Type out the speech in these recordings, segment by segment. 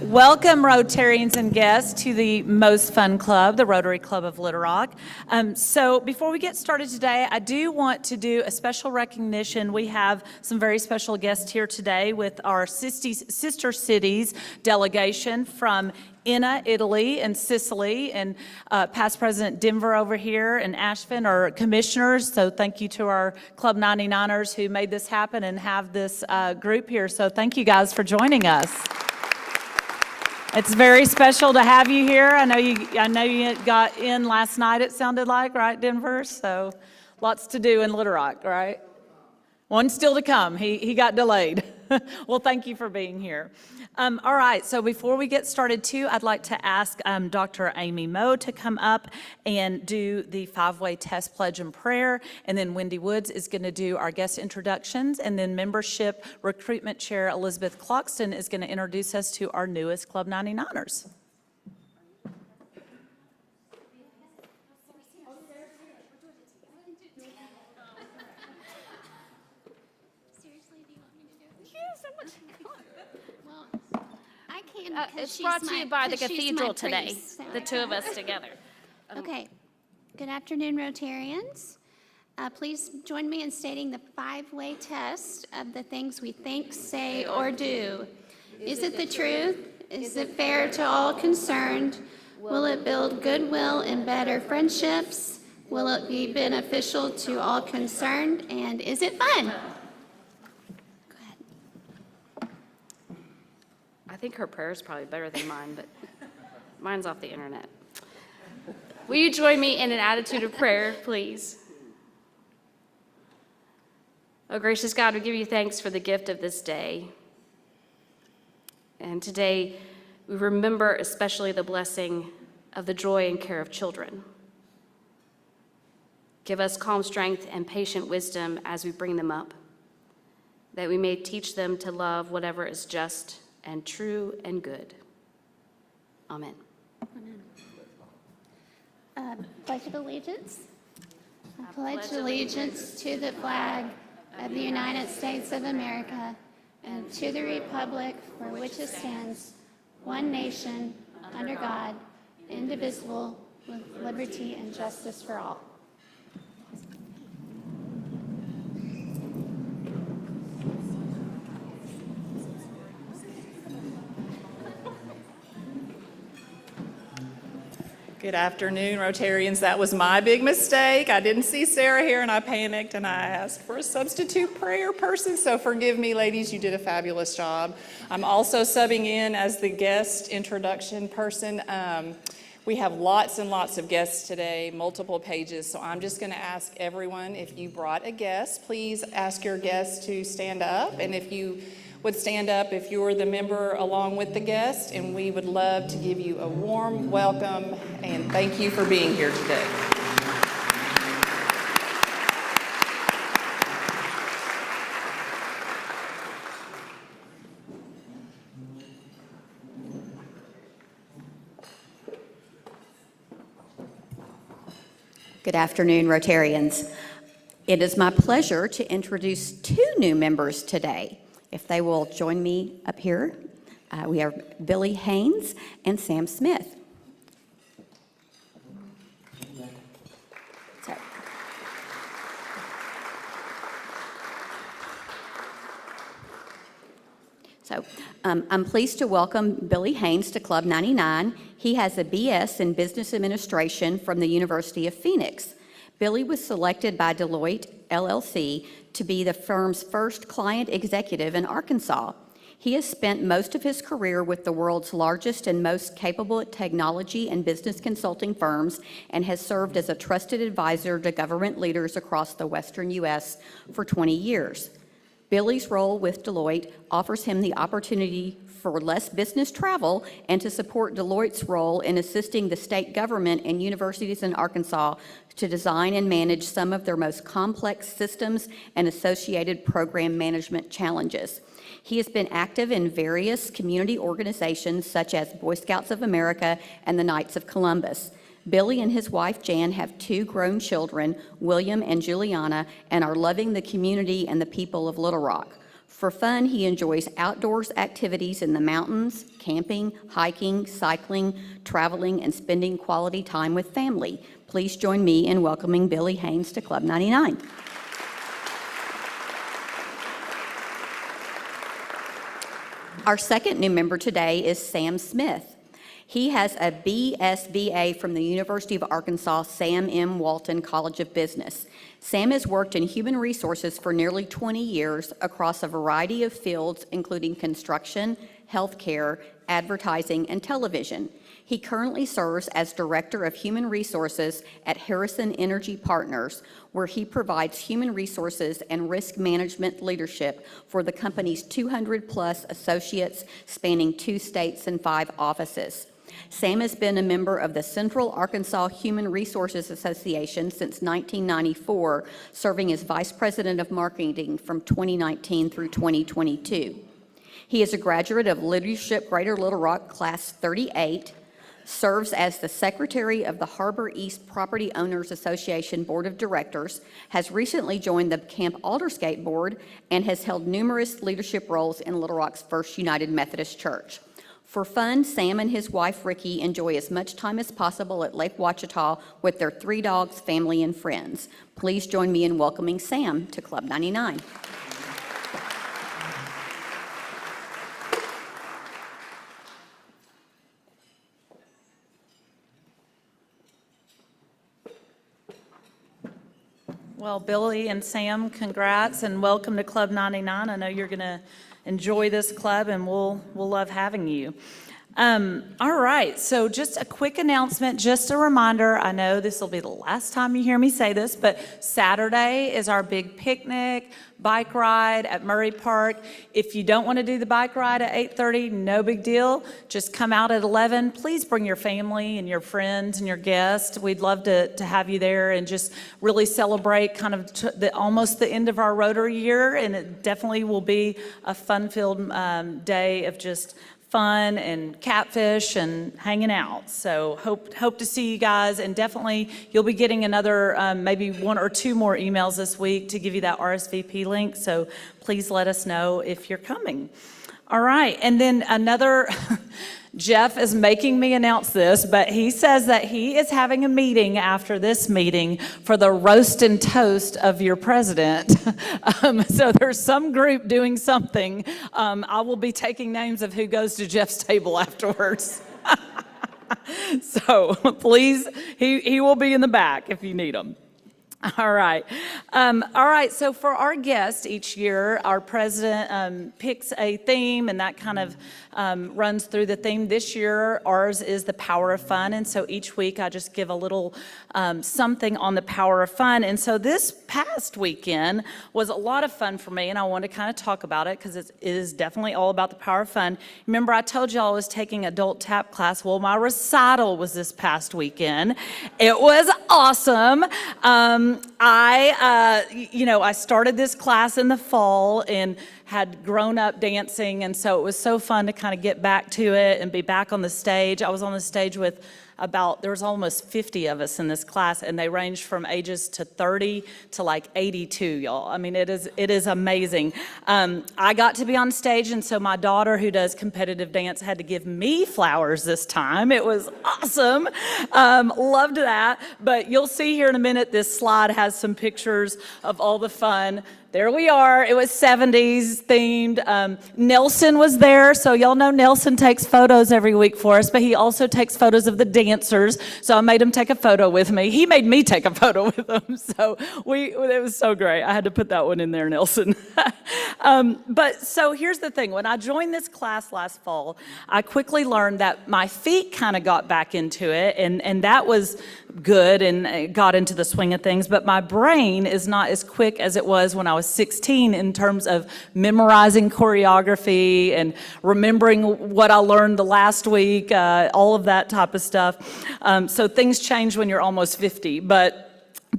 Welcome, Rotarians and guests, to the most fun club, the Rotary Club of Little Rock. So before we get started today, I do want to do a special recognition. We have some very special guests here today with our sister cities delegation from Enna, Italy, and Sicily, and past President Denver over here and Ashvin are commissioners. So thank you to our Club 99ers who made this happen and have this group here. So thank you guys for joining us. It's very special to have you here. I know you got in last night, it sounded like, right, Denver? So lots to do in Little Rock, right? One still to come. He got delayed. Well, thank you for being here. All right, so before we get started, too, I'd like to ask Dr. Amy Moe to come up and do the five-way test pledge and prayer, and then Wendy Woods is going to do our guest introductions, and then Membership Recruitment Chair Elizabeth Cloxton is going to introduce us to our newest Club 99ers. It's brought to you by the cathedral today, the two of us together. Okay. Good afternoon, Rotarians. Please join me in stating the five-way test of the things we think, say, or do. Is it the truth? Is it fair to all concerned? Will it build goodwill and better friendships? Will it be beneficial to all concerned? And is it fun? I think her prayer is probably better than mine, but mine's off the internet. Will you join me in an attitude of prayer, please? Oh, gracious God, we give you thanks for the gift of this day. And today, we remember especially the blessing of the joy and care of children. Give us calm strength and patient wisdom as we bring them up, that we may teach them to love whatever is just and true and good. Amen. Pledge of allegiance. I pledge allegiance to the flag of the United States of America and to the republic for which it stands, one nation, under God, indivisible, with liberty and justice for all. Good afternoon, Rotarians. That was my big mistake. I didn't see Sarah here and I panicked and I asked for a substitute prayer person. So forgive me, ladies, you did a fabulous job. I'm also subbing in as the guest introduction person. We have lots and lots of guests today, multiple pages. So I'm just going to ask everyone, if you brought a guest, please ask your guest to stand up. And if you would stand up if you're the member along with the guest, and we would love to give you a warm welcome and thank you for being here today. Good afternoon, Rotarians. It is my pleasure to introduce two new members today. If they will join me up here, we have Billy Haynes and Sam Smith. I'm pleased to welcome Billy Haynes to Club 99. He has a BS in Business Administration from the University of Phoenix. Billy was selected by Deloitte LLC to be the firm's first client executive in Arkansas. He has spent most of his career with the world's largest and most capable technology and business consulting firms and has served as a trusted advisor to government leaders across the Western U.S. for 20 years. Billy's role with Deloitte offers him the opportunity for less business travel and to support Deloitte's role in assisting the state government and universities in Arkansas to design and manage some of their most complex systems and associated program management challenges. He has been active in various community organizations such as Boy Scouts of America and the Knights of Columbus. Billy and his wife Jan have 2 grown children, William and Juliana, and are loving the community and the people of Little Rock. For fun, he enjoys outdoors activities in the mountains, camping, hiking, cycling, traveling, and spending quality time with family. Please join me in welcoming Billy Haynes to Club 99. Our second new member today is Sam Smith. He has a BSBA from the University of Arkansas Sam M. Walton College of Business. Sam has worked in human resources for nearly 20 years across a variety of fields, including construction, healthcare, advertising, and television. He currently serves as Director of Human Resources at Harrison Energy Partners, where he provides human resources and risk management leadership for the company's 200-plus associates spanning 2 states and 5 offices. Sam has been a member of the Central Arkansas Human Resources Association since 1994, serving as Vice President of Marketing from 2019 through 2022. He is a graduate of Leadership Greater Little Rock Class 38, serves as the Secretary of the Harbor East Property Owners Association Board of Directors, has recently joined the Camp Aldersgate Board, and has held numerous leadership roles in Little Rock's First United Methodist Church. For fun, Sam and his wife, Ricky, enjoy as much time as possible at Lake Ouachita with their 3 dogs, family, and friends. Please join me in welcoming Sam to Club 99. Well, Billy and Sam, congrats and welcome to Club 99. I know you're going to enjoy this club, and we'll love having you. All right, so just a quick announcement, just a reminder. I know this will be the last time you hear me say this, but Saturday is our big picnic, bike ride at Murray Park. If you don't want to do the bike ride at 8:30, no big deal. Just come out at 11. Please bring your family and your friends and your guests. We'd love to have you there and just really celebrate kind of almost the end of our Rotary year, and it definitely will be a fun-filled day of just fun and catfish and hanging out. So hope to see you guys, and definitely you'll be getting another maybe 1 or 2 more emails this week to give you that RSVP link. So please let us know if you're coming. All right, and then another, Jeff is making me announce this, but he says that he is having a meeting after this meeting for the roast and toast of your president. So there's some group doing something. I will be taking names of who goes to Jeff's table afterwards. So please, he will be in the back if you need him. All right. So for our guests each year, our president picks a theme, and that kind of runs through the theme. This year, ours is the power of fun. And so each week I just give a little something on the power of fun. And so this past weekend was a lot of fun for me, and I want to kind of talk about it because it is definitely all about the power of fun. Remember, I told y'all I was taking adult tap class. Well, my recital was this past weekend. It was awesome. I started this class in the fall and had grown up dancing, and so it was so fun to kind of get back to it and be back on the stage. I was on the stage with there was almost 50 of us in this class, and they ranged from ages to 30 to like 82, y'all. I mean, it is amazing. I got to be on stage, and so my daughter, who does competitive dance, had to give me flowers this time. It was awesome. Loved that. But you'll see here in a minute, this slide has some pictures of all the fun. There we are. It was 70s themed. Nelson was there. So y'all know Nelson takes photos every week for us, but he also takes photos of the dancers. So I made him take a photo with me. He made me take a photo with him. So it was so great. I had to put that one in there, Nelson. But so here's the thing. When I joined this class last fall, I quickly learned that my feet kind of got back into it, and that was good and got into the swing of things. But my brain is not as quick as it was when I was 16 in terms of memorizing choreography and remembering what I learned the last week, all of that type of stuff. So things change when you're almost 50. But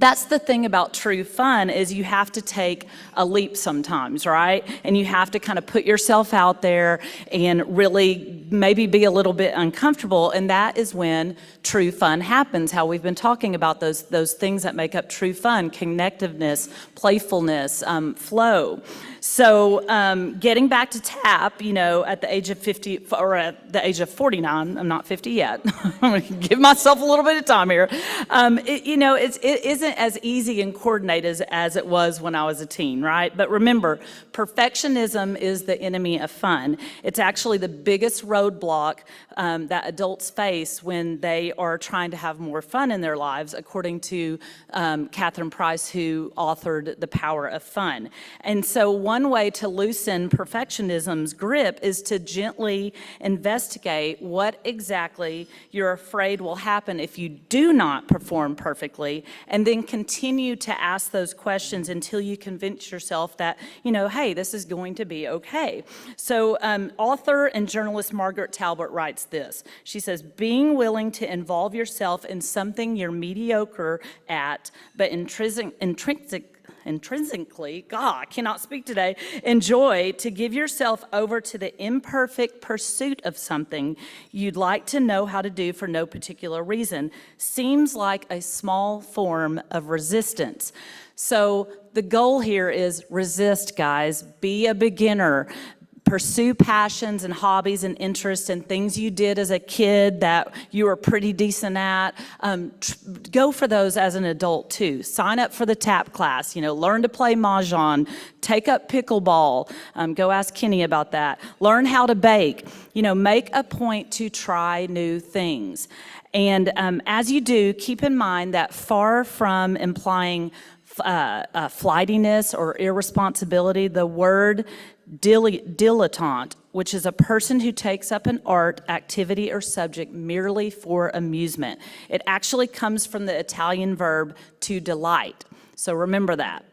That's the thing about true fun, is you have to take a leap sometimes, right? And you have to kind of put yourself out there and really maybe be a little bit uncomfortable. And that is when true fun happens, how we've been talking about those things that make up true fun: connectiveness, playfulness, flow. So getting back to TAP, at the age of 50, or at the age of 49, I'm not 50 yet. I'm going to give myself a little bit of time here. It isn't as easy and coordinated as it was when I was a teen, right? But remember, perfectionism is the enemy of fun. It's actually the biggest roadblock that adults face when they are trying to have more fun in their lives, according to Catherine Price, who authored The Power of Fun. And so one way to loosen perfectionism's grip is to gently investigate what exactly you're afraid will happen if you do not perform perfectly, and then continue to ask those questions until you convince yourself that, hey, this is going to be okay. So author and journalist Margaret Talbot writes this. She says, being willing to involve yourself in something you're mediocre at, but intrinsically, I cannot speak today, enjoy, to give yourself over to the imperfect pursuit of something you'd like to know how to do for no particular reason, seems like a small form of resistance. So the goal here is resist, guys. Be a beginner. Pursue passions and hobbies and interests and things you did as a kid that you were pretty decent at. Go for those as an adult too. Sign up for the TAP class, learn to play mahjong, take up pickleball. Go ask Kenny about that. Learn how to bake. Make a point to try new things. And as you do, keep in mind that far from implying flightiness or irresponsibility, the word dilettante, which is a person who takes up an art, activity, or subject merely for amusement. It actually comes from the Italian verb to delight. So remember that.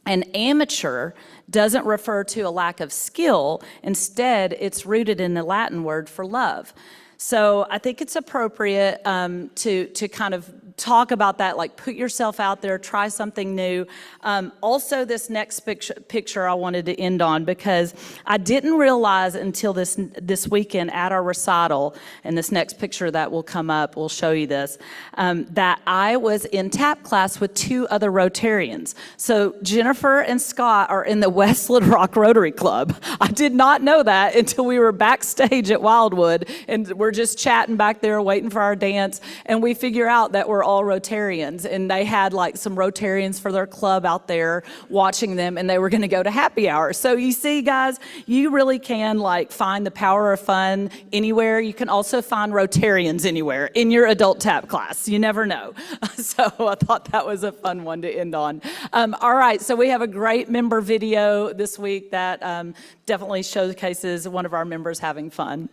An amateur doesn't refer to a lack of skill. Instead, it's rooted in the Latin word for love. So I think it's appropriate to kind of talk about that, like put yourself out there, try something new. Also, this next picture I wanted to end on, because I didn't realize until this weekend at our recital, and this next picture that will come up will show you this, that I was in TAP class with two other Rotarians. So Jennifer and Scott are in the West Little Rock Rotary Club. I did not know that until we were backstage at Wildwood, and we're just chatting back there waiting for our dance, and we figure out that we're all Rotarians, and they had like some Rotarians for their club out there watching them, and they were going to go to happy hour. So you see, guys, you really can like find the power of fun anywhere. You can also find Rotarians anywhere in your adult TAP class. You never know. So I thought that was a fun one to end on. All right, so we have a great member video this week that definitely showcases one of our members having fun.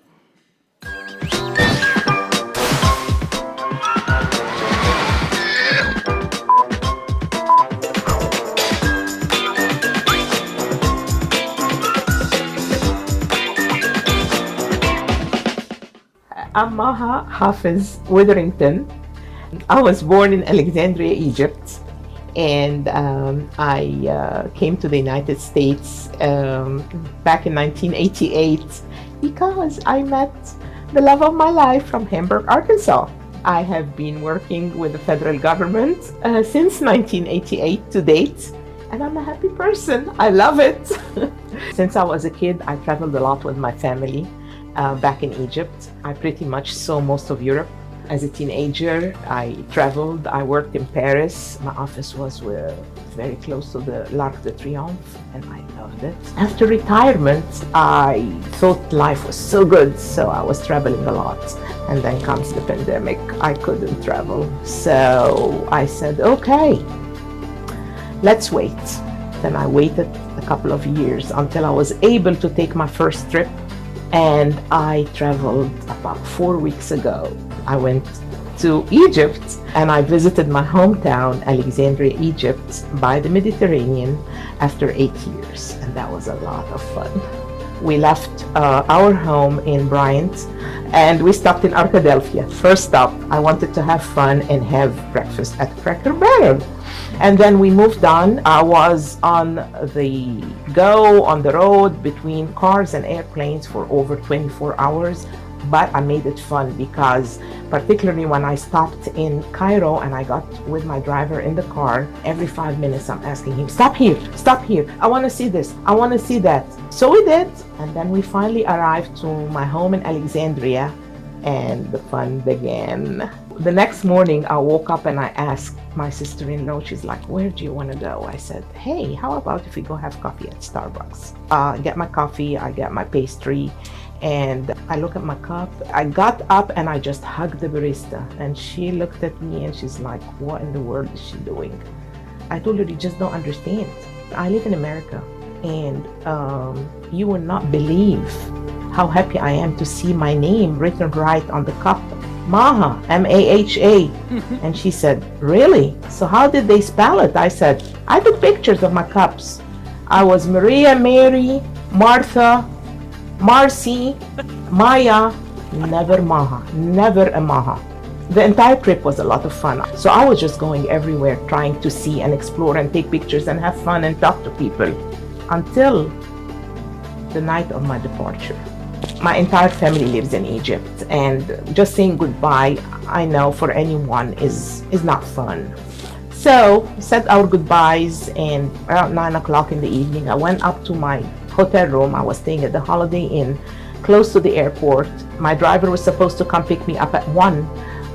I'm Maha Hafiz Witherington. I was born in Alexandria, Egypt, and I came to the United States back in 1988 because I met the love of my life from Hamburg, Arkansas. I have been working with the federal government since 1988 to date, and I'm a happy person. I love it. Since I was a kid, I traveled a lot with my family. Back in Egypt, I pretty much saw most of Europe. As a teenager, I traveled, I worked in Paris. My office was very close to the l'Arc de Triomphe, and I loved it. After retirement, I thought life was so good, so I was traveling a lot. And then comes the pandemic, I couldn't travel. So I said, okay, let's wait. Then I waited a couple of years until I was able to take my first trip. And I traveled about 4 weeks ago. I went to Egypt and I visited my hometown, Alexandria, Egypt, by the Mediterranean after 8 years. And that was a lot of fun. We left our home in Bryant and we stopped in Arkadelphia. First stop, I wanted to have fun and have breakfast at Cracker Barrel. And then we moved on. I was on the go, on the road between cars and airplanes for over 24 hours. But I made it fun because particularly when I stopped in Cairo and I got with my driver in the car, every 5 minutes I'm asking him, stop here, I want to see this, I want to see that. So we did, and then we finally arrived to my home in Alexandria and the fun began. The next morning I woke up and I asked my sister-in-law, she's like, where do you want to go? I said, hey, how about if we go have coffee at Starbucks? I get my coffee, I get my pastry, and I look at my cup. I got up and I just hugged the barista, and she looked at me and she's like, what in the world is she doing? I told her, you just don't understand. I live in America, and you will not believe how happy I am to see my name written right on the cup. Maha, M-A-H-A. And she said, really? So how did they spell it? I said, I took pictures of my cups. I was Maria, Mary, Martha, Marcy, Maya, never Maha, never a Maha. The entire trip was a lot of fun. So I was just going everywhere trying to see and explore and take pictures and have fun and talk to people until the night of my departure. My entire family lives in Egypt, and just saying goodbye, I know for anyone is not fun. So said our goodbyes, and around 9 o'clock in the evening, I went up to my hotel room. I was staying at the Holiday Inn close to the airport. My driver was supposed to come pick me up at 1.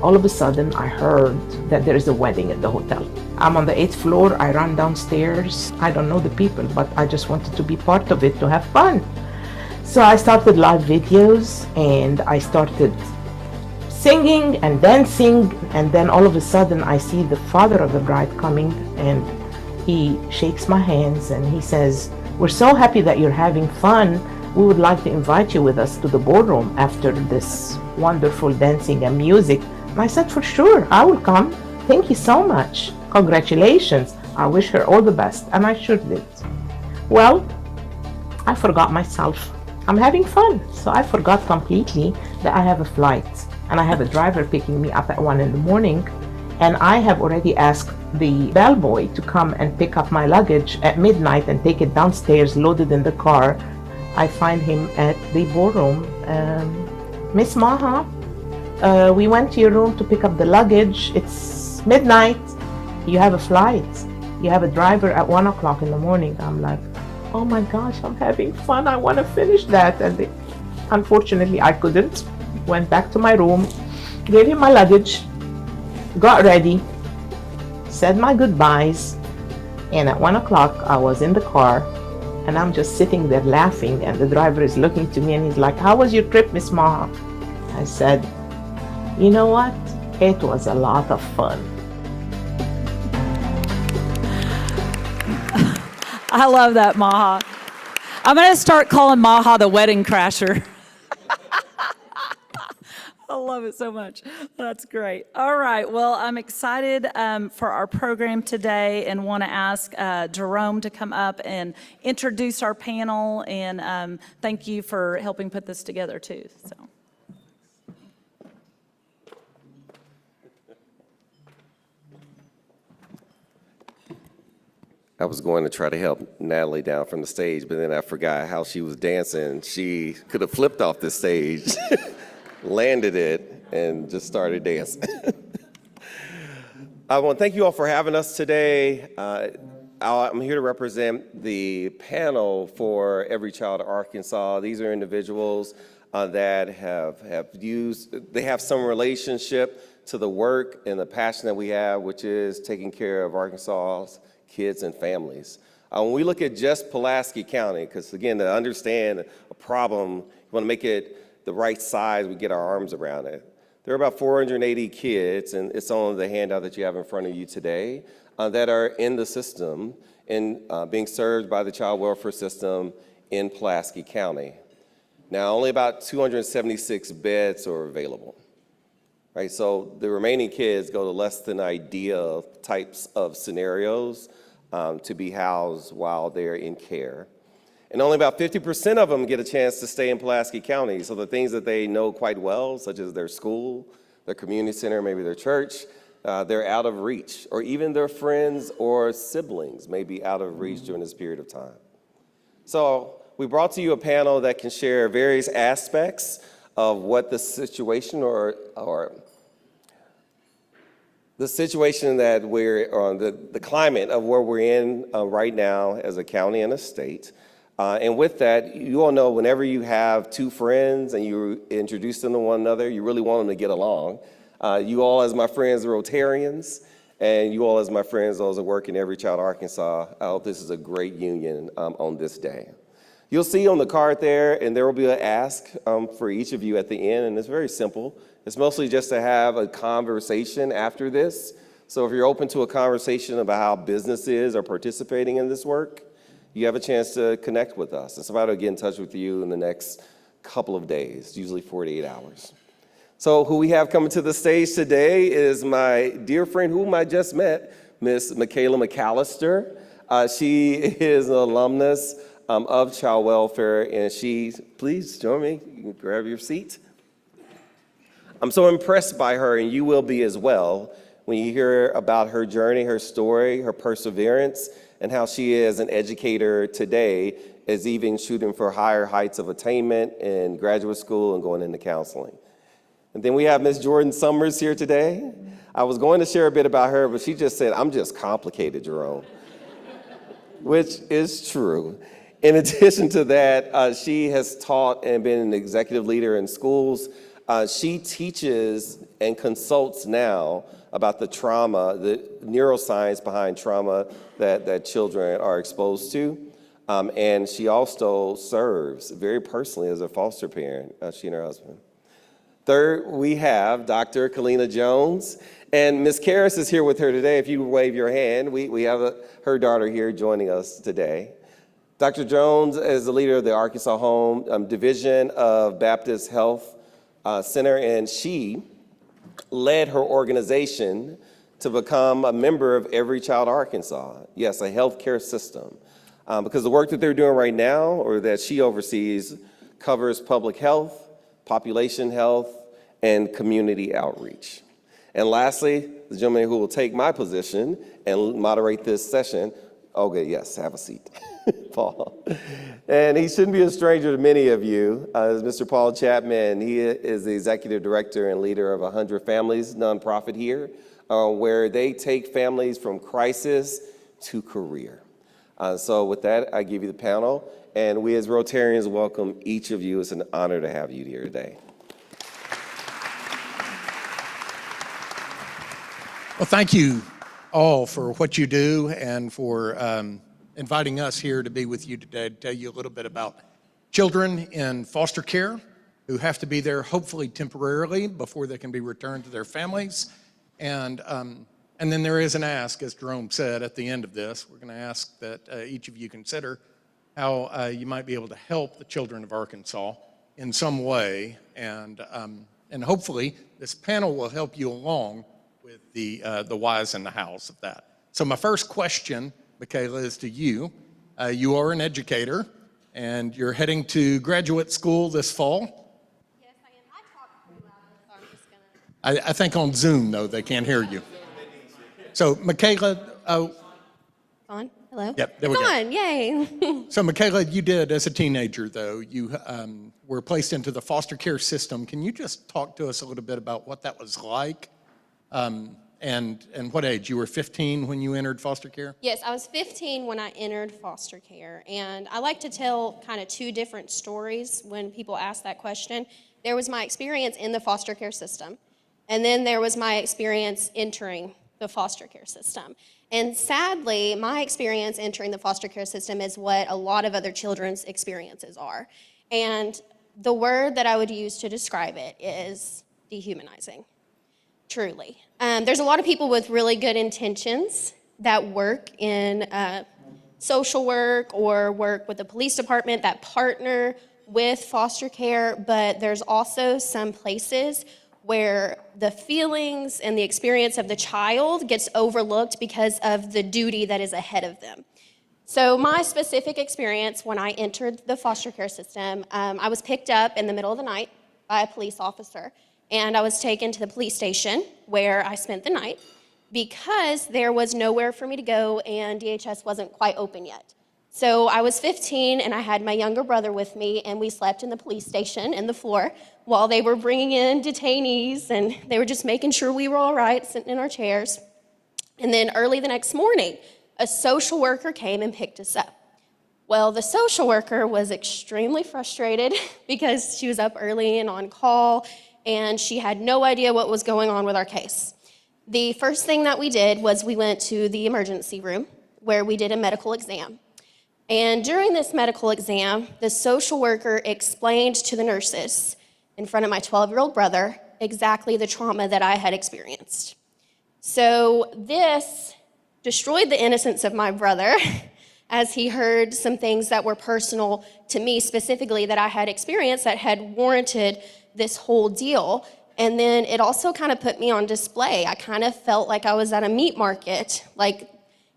All of a sudden, I heard that there is a wedding at the hotel. I'm on the 8th floor. I run downstairs. I don't know the people, but I just wanted to be part of it, to have fun. So I started live videos, and I started singing and dancing, and then all of a sudden I see the father of the bride coming, and he shakes my hands and he says, we're so happy that you're having fun. We would like to invite you with us to the ballroom after this wonderful dancing and music. And I said, for sure, I will come. Thank you so much. Congratulations. I wish her all the best. And I sure did. Well, I forgot myself. I'm having fun. So I forgot completely that I have a flight and I have a driver picking me up at 1 in the morning. And I have already asked the bellboy to come and pick up my luggage at midnight and take it downstairs, loaded in the car. I find him at the ballroom. Miss Maha, we went to your room to pick up the luggage. It's midnight. You have a flight. You have a driver at 1 o'clock in the morning. I'm like, oh my gosh, I'm having fun. I want to finish that. And unfortunately, I couldn't. Went back to my room, gave him my luggage, got ready, said my goodbyes, and at 1 o'clock I was in the car, and I'm just sitting there laughing, and the driver is looking to me and he's like, how was your trip, Miss Maha? I said, you know what? It was a lot of fun. I love that, Maha. I'm going to start calling Maha the wedding crasher. I love it so much. That's great. All right. Well, I'm excited for our program today and want to ask Jerome to come up and introduce our panel. And thank you for helping put this together, too. So. I was going to try to help Natalie down from the stage, but then I forgot how she was dancing. She could have flipped off the stage. Landed it, and just started dancing. I want to thank you all for having us today. I'm here to represent the panel for Every Child Arkansas. These are individuals that they have some relationship to the work and the passion that we have, which is taking care of Arkansas's kids and families. When we look at just Pulaski County, because again, to understand a problem, you want to make it the right size, we get our arms around it. There are about 480 kids, and it's on the handout that you have in front of you today, that are in the system and being served by the child welfare system in Pulaski County. Now, only about 276 beds are available, right? So the remaining kids go to less than ideal types of scenarios to be housed while they're in care. And only about 50% of them get a chance to stay in Pulaski County. So the things that they know quite well, such as their school, their community center, maybe their church, they're out of reach, or even their friends or siblings may be out of reach during this period of time. So we brought to you a panel that can share various aspects of what the situation or the situation that we're on, the climate of where we're in right now as a county and a state. And with that, you all know whenever you have two friends and you introduce them to one another, you really want them to get along. You all as my friends, the Rotarians, and you all as my friends, those that work in Every Child Arkansas, I hope this is a great union on this day. You'll see on the card there, and there will be an ask for each of you at the end, and it's very simple. It's mostly just to have a conversation after this. So if you're open to a conversation about how businesses are participating in this work, you have a chance to connect with us. And somebody will get in touch with you in the next couple of days, usually 48 hours. So who we have coming to the stage today is my dear friend whom I just met, Miss Michaela McAllister. She is an alumnus of Child Welfare, and please join me, you can grab your seat. I'm so impressed by her, and you will be as well, when you hear about her journey, her story, her perseverance, and how she is an educator today, is even shooting for higher heights of attainment in graduate school and going into counseling. And then we have Ms. Jordan Summers here today. I was going to share a bit about her, but she just said, I'm just complicated, Jerome, which is true. In addition to that, she has taught and been an executive leader in schools. She teaches and consults now about the trauma, the neuroscience behind trauma that children are exposed to. And she also serves very personally as a foster parent, she and her husband. Third, we have Dr. Kalina Jones. And Ms. Karras is here with her today. If you wave your hand, we have her daughter here joining us today. Dr. Jones is the leader of the Arkansas Home Division of Baptist Health Center, and she led her organization to become a member of Every Child Arkansas. Yes, a healthcare system. Because the work that they're doing right now, or that she oversees, covers public health, population health, and community outreach. And lastly, the gentleman who will take my position and moderate this session, okay, yes, have a seat, Paul. And he shouldn't be a stranger to many of you, is Mr. Paul Chapman. He is the executive director and leader of 100 Families nonprofit here, where they take families from crisis to career. So with that, I give you the panel, and we as Rotarians welcome each of you. It's an honor to have you here today. Well, thank you all for what you do and for inviting us here to be with you today to tell you a little bit about children in foster care who have to be there hopefully temporarily before they can be returned to their families. And then there is an ask, as Jerome said, at the end of this. We're going to ask that each of you consider how you might be able to help the children of Arkansas in some way. And hopefully this panel will help you along with the whys and the hows of that. So my first question, Michaela, is to you. You are an educator, and you're heading to graduate school this fall. Yes, I am. I talk pretty loudly, so I'm just going to... I think on Zoom, though, they can't hear you. So, Michaela... On? Hello? Yep, there it's we go. on, yay. So, Michaela, you did, as a teenager, though, you were placed into the foster care system. Can you just talk to us a little bit about what that was like? And what age? You were 15 when you entered foster care? Yes, I was 15 when I entered foster care, and I like to tell kind of two different stories when people ask that question. There was my experience in the foster care system, and then there was my experience entering the foster care system. And sadly, my experience entering the foster care system is what a lot of other children's experiences are. And the word that I would use to describe it is dehumanizing. Truly. There's a lot of people with really good intentions that work in social work or work with the police department that partner with foster care, but there's also some places where the feelings and the experience of the child gets overlooked because of the duty that is ahead of them. So my specific experience when I entered the foster care system, I was picked up in the middle of the night by a police officer. and I was taken to the police station where I spent the night because there was nowhere for me to go and DHS wasn't quite open yet. So I was 15 and I had my younger brother with me, and we slept in the police station in the floor while they were bringing in detainees, and they were just making sure we were all right, sitting in our chairs. And then early the next morning, a social worker came and picked us up. Well, the social worker was extremely frustrated because she was up early and on call, and she had no idea what was going on with our case. The first thing that we did was we went to the emergency room where we did a medical exam. And during this medical exam, the social worker explained to the nurses in front of my 12-year-old brother exactly the trauma that I had experienced. So this destroyed the innocence of my brother as he heard some things that were personal to me specifically that I had experienced that had warranted this whole deal. And then it also kind of put me on display. I kind of felt like I was at a meat market. Like,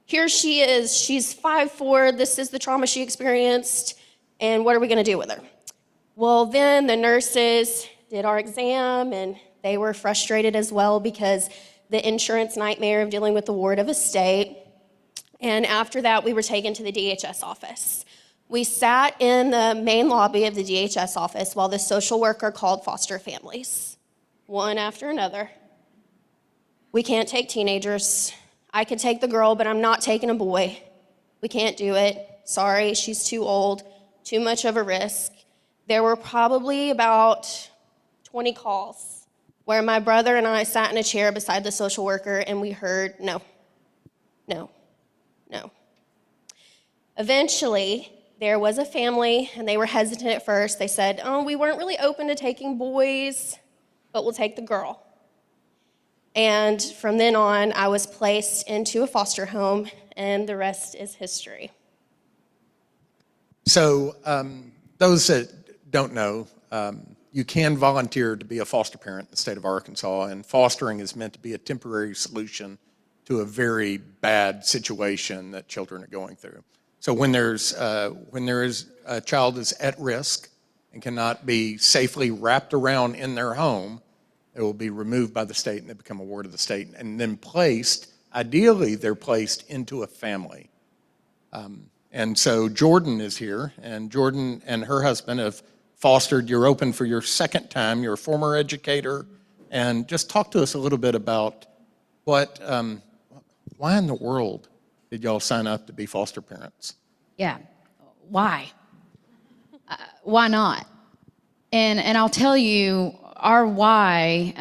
here she is, she's 5'4", this is the trauma she experienced, and what are we gonna do with her? Well, then the nurses did our exam, and they were frustrated as well because the insurance nightmare of dealing with the ward of estate. And after that, we were taken to the DHS office. We sat in the main lobby of the DHS office while the social worker called foster families, one after another. We can't take teenagers. I could take the girl, but I'm not taking a boy. We can't do it. Sorry, she's too old, too much of a risk. There were probably about 20 calls where my brother and I sat in a chair beside the social worker and we heard no, no, no. Eventually, there was a family and they were hesitant at first. They said, oh, we weren't really open to taking boys, but we'll take the girl. And from then on, I was placed into a foster home, and the rest is history. So those that don't know, you can volunteer to be a foster parent in the state of Arkansas, and fostering is meant to be a temporary solution to a very bad situation that children are going through. So when there is a child is at risk and cannot be safely wrapped around in their home, it will be removed by the state and they become a ward of the state, and then placed, ideally they're placed into a family. And so Jordan is here, and Jordan and her husband have fostered. You're open for your second time. You're a former educator, and just talk to us a little bit about what, why in the world did y'all sign up to be foster parents? Yeah, why? Why not? And I'll tell you, our why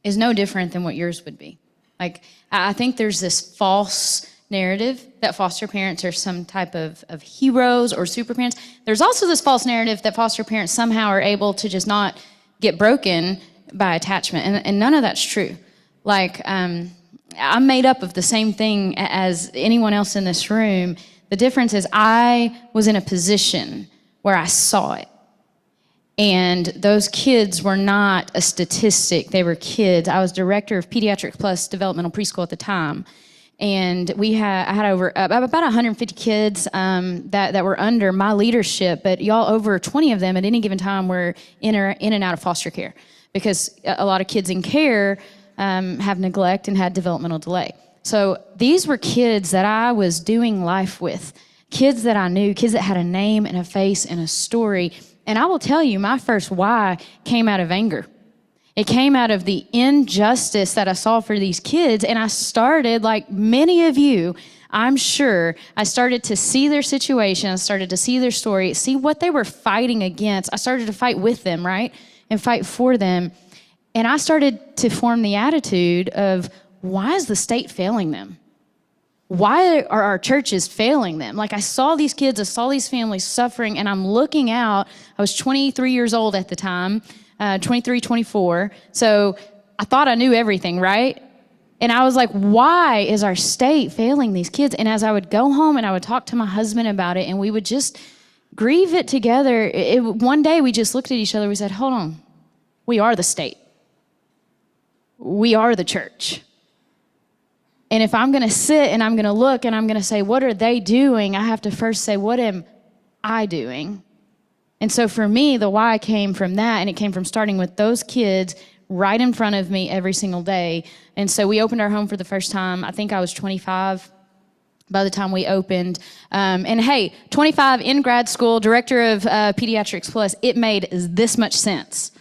is no different than what yours would be. Like, I think there's this false narrative that foster parents are some type of heroes or super parents. There's also this false narrative that foster parents somehow are able to just not get broken by attachment, and none of that's true. Like, I'm made up of the same thing as anyone else in this room. The difference is I was in a position where I saw it. And those kids were not a statistic, they were kids. I was director of Pediatric Plus Developmental Preschool at the time. And I had over about 150 kids that were under my leadership, but y'all, over 20 of them at any given time were in and out of foster care, because a lot of kids in care have neglect and had developmental delay. So these were kids that I was doing life with, kids that I knew, kids that had a name and a face and a story. And I will tell you, my first why came out of anger. It came out of the injustice that I saw for these kids. And I started, like many of you, I'm sure, I started to see their situation. I started to see their story, see what they were fighting against. I started to fight with them, right? And fight for them. And I started to form the attitude of, why is the state failing them? Why are our churches failing them? Like, I saw these kids, I saw these families suffering, and I'm looking out. I was 23 years old at the time, 23, 24. So I thought I knew everything, right? And I was like, why is our state failing these kids? And as I would go home and I would talk to my husband about it, and we would just grieve it together. One day we just looked at each other, we said, hold on, we are the state. We are the church. And if I'm gonna sit and I'm gonna look and I'm gonna say, what are they doing? I have to first say, what am I doing? And so for me, the why came from that, and it came from starting with those kids right in front of me every single day. And so we opened our home for the first time. I think I was 25 by the time we opened. And hey, 25 in grad school, director of Pediatrics Plus, it made this much sense.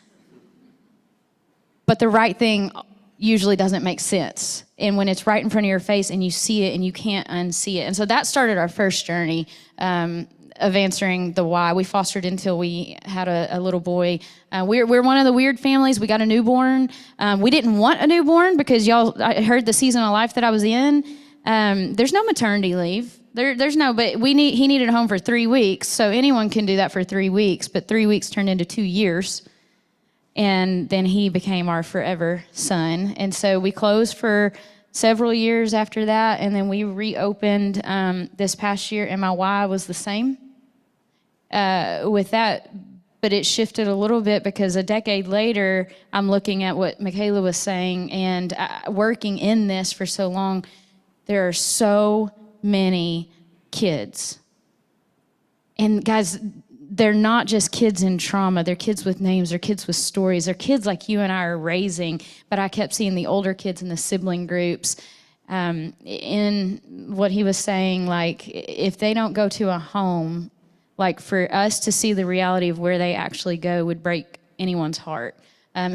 But the right thing usually doesn't make sense. And when it's right in front of your face and you see it and you can't unsee it. And so that started our first journey of answering the why. We fostered until we had a little boy. We're one of the weird families. We got a newborn. We didn't want a newborn because I heard the season of life that I was in. There's no maternity leave. There's no, but he needed a home for 3 weeks. So anyone can do that for 3 weeks, but 3 weeks turned into 2 years. And then he became our forever son. And so we closed for several years after that, and then we reopened this past year, and my why was the same with that, but it shifted a little bit because a decade later, I'm looking at what Michaela was saying, and working in this for so long, there are so many kids. And guys, they're not just kids in trauma. They're kids with names. They're kids with stories. They're kids like you and I are raising. But I kept seeing the older kids in the sibling groups. In what he was saying, like, if they don't go to a home, like, for us to see the reality of where they actually go would break anyone's heart.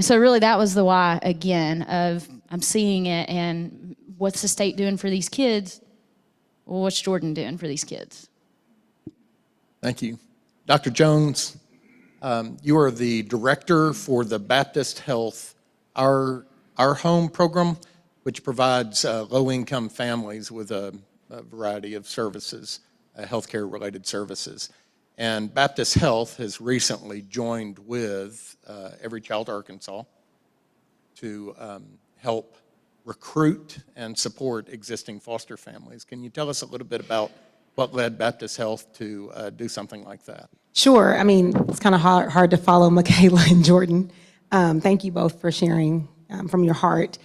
So really that was the why, again, of I'm seeing it, and what's the state doing for these kids? Well, what's Jordan doing for these kids? Thank you. Dr. Jones, you are the director for the Baptist Health Our Home program, which provides low-income families with a variety of services, healthcare-related services. And Baptist Health has recently joined with Every Child Arkansas to help recruit and support existing foster families. Can you tell us a little bit about what led Baptist Health to do something like that? Sure. I mean, it's kind of hard to follow Michaela and Jordan. Thank you both for sharing from your heart.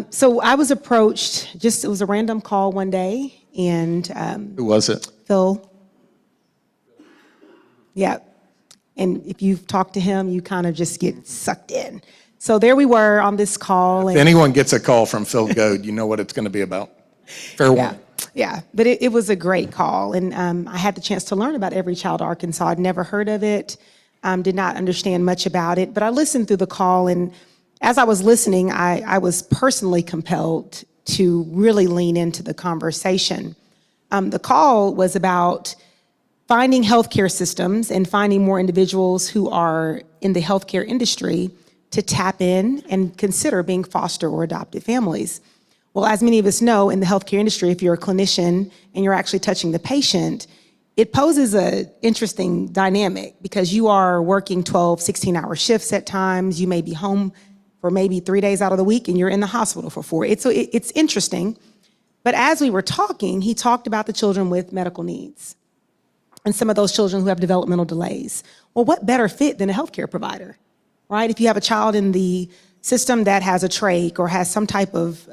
So I was approached, it was a random call one day, and Who was it? Phil. Yeah. And if you've talked to him, you kind of just get sucked in. So there we were on this call. If anyone gets a call from Phil Goad, you know what it's going to be about. Fair warning. Yeah, but it was a great call, and I had the chance to learn about Every Child Arkansas. I'd never heard of it, did not understand much about it, but I listened through the call, and as I was listening, I was personally compelled to really lean into the conversation. The call was about finding healthcare systems and finding more individuals who are in the healthcare industry to tap in and consider being foster or adopted families. Well, as many of us know, in the healthcare industry, if you're a clinician and you're actually touching the patient, it poses an interesting dynamic because you are working 12, 16-hour shifts at times. You may be home for maybe 3 days out of the week and you're in the hospital for 4. It's interesting. But as we were talking, he talked about the children with medical needs and some of those children who have developmental delays. Well, what better fit than a healthcare provider, right? If you have a child in the system that has a trach or has some type of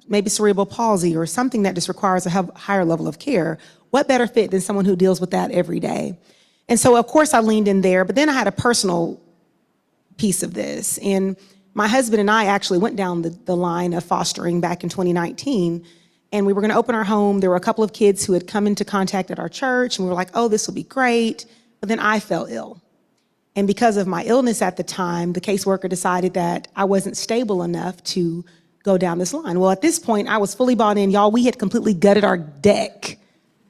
maybe cerebral palsy or something that just requires a higher level of care, what better fit than someone who deals with that every day? And so, of course, I leaned in there, but then I had a personal piece of this. And my husband and I actually went down the line of fostering back in 2019, and we were gonna open our home. There were a couple of kids who had come into contact at our church, and we were like, oh, this will be great. But then I fell ill. And because of my illness at the time, the caseworker decided that I wasn't stable enough to go down this line. Well, at this point, I was fully bought in. Y'all, we had completely gutted our deck.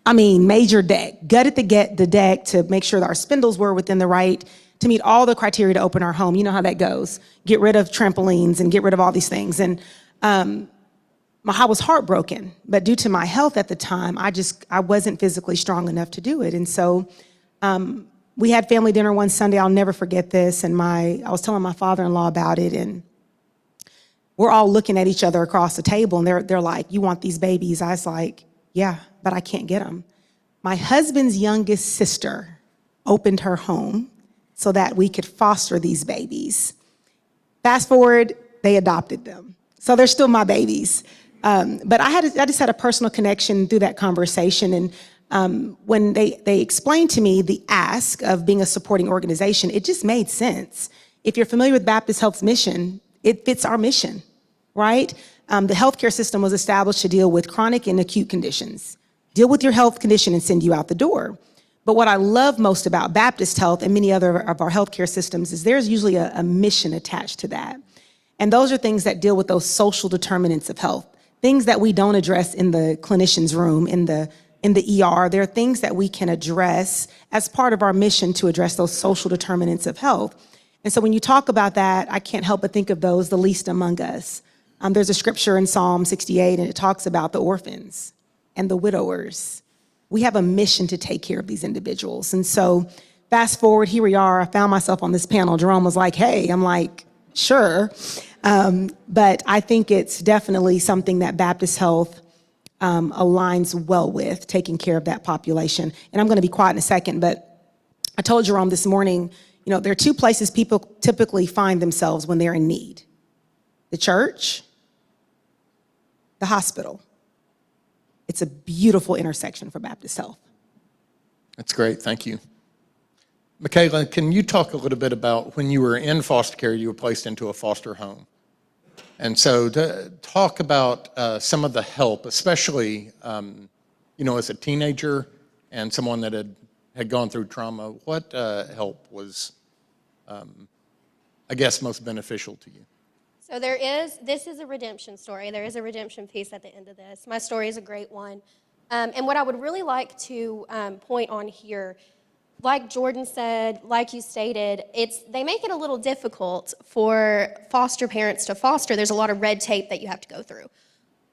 I mean, major deck. Gutted the deck to make sure that our spindles were within the right, to meet all the criteria to open our home. You know how that goes. Get rid of trampolines and get rid of all these things. And I was heartbroken. But due to my health at the time, I wasn't physically strong enough to do it. And so, we had family dinner one Sunday. I'll never forget this. And I was telling my father-in-law about it, and we're all looking at each other across the table, and they're like, you want these babies? I was like, yeah, but I can't get them. My husband's youngest sister opened her home so that we could foster these babies. Fast forward, they adopted them. So they're still my babies. But I just had a personal connection through that conversation. And when they explained to me the ask of being a supporting organization, it just made sense. If you're familiar with Baptist Health's mission, it fits our mission, right? The healthcare system was established to deal with chronic and acute conditions. Deal with your health condition and send you out the door. But what I love most about Baptist Health and many other of our healthcare systems is there's usually a mission attached to that. And those are things that deal with those social determinants of health, things that we don't address in the clinician's room, in the ER. There are things that we can address as part of our mission to address those social determinants of health. And so when you talk about that, I can't help but think of those, the least among us. There's a scripture in Psalm 68, and it talks about the orphans and the widowers. We have a mission to take care of these individuals. And so fast forward, here we are. I found myself on this panel. Jerome was like, hey, I'm like, sure. But I think it's definitely something that Baptist Health aligns well with, taking care of that population. And I'm going to be quiet in a second, but I told Jerome this morning, there are two places people typically find themselves when they're in need: the church, the hospital. It's a beautiful intersection for Baptist Health. That's great, thank you. Michaela, can you talk a little bit about when you were in foster care, you were placed into a foster home? And so to talk about some of the help, especially, as a teenager and someone that had gone through trauma, what help was, most beneficial to you? So this is a redemption story. There is a redemption piece at the end of this. My story is a great one. And what I would really like to point on here, like Jordan said, like you stated, they make it a little difficult for foster parents to foster. There's a lot of red tape that you have to go through.